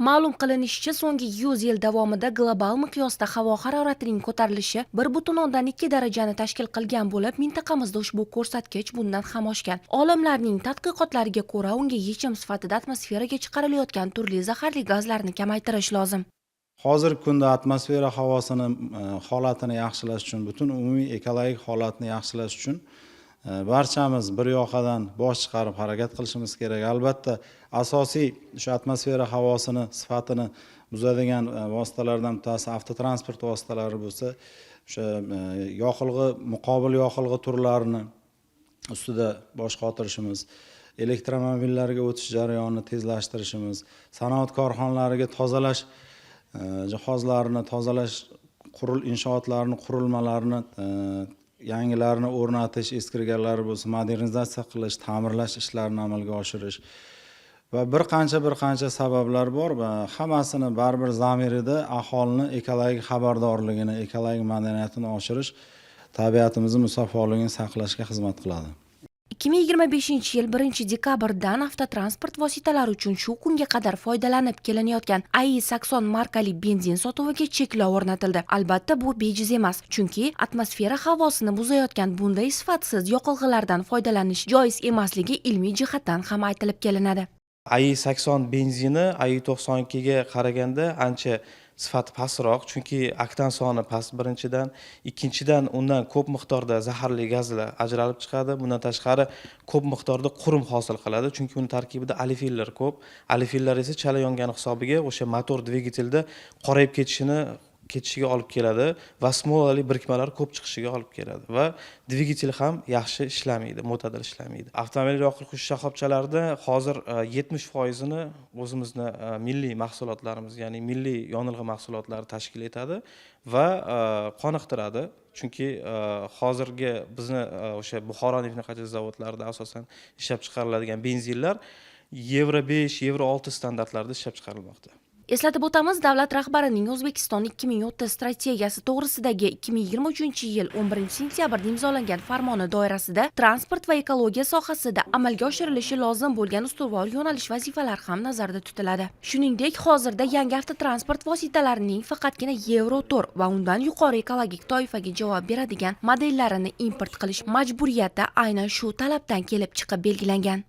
Ma'lum qilinishicha, so'nggi 100 yil davomida global miqyosda havo haroratining ko'tarilishi 1,2 darajani tashkil qilgan bo'lib, mintaqamizda ushbu ko'rsatkich bundan ham oshgan. Olimlarning tadqiqotlariga ko'ra, unga yechim sifatida atmosferaga chiqarilayotgan turli zaharli gazlarni kamaytirish lozim. Hozirgi kunda atmosfera havosini holatini yaxshilash uchun, butun umumiy ekologik holatni yaxshilash uchun barchamiz bir yoqadan bosh chiqarib harakat qilishimiz kerak. Albatta, asosiy shu atmosfera havosini sifatini buzadigan vositalardan bittasi avtotransport vositalari bo'lsa, o'sha yoqilg'i, muqobil yoqilg'i turlarini ustida bosh qotirishimiz, elektromobillarga o'tish jarayonini tezlashtirishimiz, sanoat korxonalariga tozalash jihozlarini, tozalash inshootlarini, qurilmalarini yangilarini o'rnatish, eskirganlari bo'lsa modernizatsiya qilish, ta'mirlash ishlarini amalga oshirish va bir qancha sabablar bor va hammasini baribir zamirida aholini ekologik xabardorligini, ekologik madaniyatini oshirish tabiatimizni musaffoligini saqlashga xizmat qiladi. 2025 yil 1-dekabrdan avtotransport vositalari uchun shu kunga qadar foydalanib kelinayotgan AI-80 markali benzin sotuviga cheklov o'rnatildi. Albatta, bu bejiz emas, chunki atmosfera havosini buzayotgan bunday sifatsiz yoqilg'ilardan foydalanish joiz emasligi ilmiy jihatdan ham aytilib kelinadi. AI-80 benzini AI-92 ga qaraganda ancha sifati pastroq, chunki oktan soni past birinchidan, ikkinchidan undan ko'p miqdorda zaharli gazlar ajralib chiqadi. Bundan tashqari ko'p miqdorda qurum hosil qiladi, chunki uning tarkibida olefillar ko'p. Olefillar esa chala yongani hisobiga o'sha motor dvigatelda qorayib ketishiga olib keladi va smolali birikmalar ko'p chiqishiga olib keladi va dvigatel ham yaxshi ishlamaydi, mo'tadil ishlamaydi. Avtomobil yoqilg'i shoxobchalarida hozir 70%ni o'zimizni milliy mahsulotlarimiz, ya'ni milliy yonilg'i mahsulotlari tashkil etadi va qoniqtiradi. Chunki hozirgi bizni o'sha Buxoro neft qazitish zavodlarida asosan ishlab chiqariladigan benzinlar Euro 5, Euro 6 standartlarida ishlab chiqarilmoqda. Eslatib o'tamiz, davlat rahbarining O'zbekiston 2030 strategiyasi to'g'risidagi 2023-yil 11-sentyabrda imzolangan farmoni doirasida transport va ekologiya sohasida amalga oshirilishi lozim bo'lgan ustuvor yo'nalish vazifalar ham nazarda tutiladi. Shuningdek, hozirda yangi avtotransport vositalarining faqatgina Euro 4 va undan yuqori ekologik toifaga javob beradigan modellarini import qilish majburiyati aynan shu talabdan kelib chiqib belgilangan.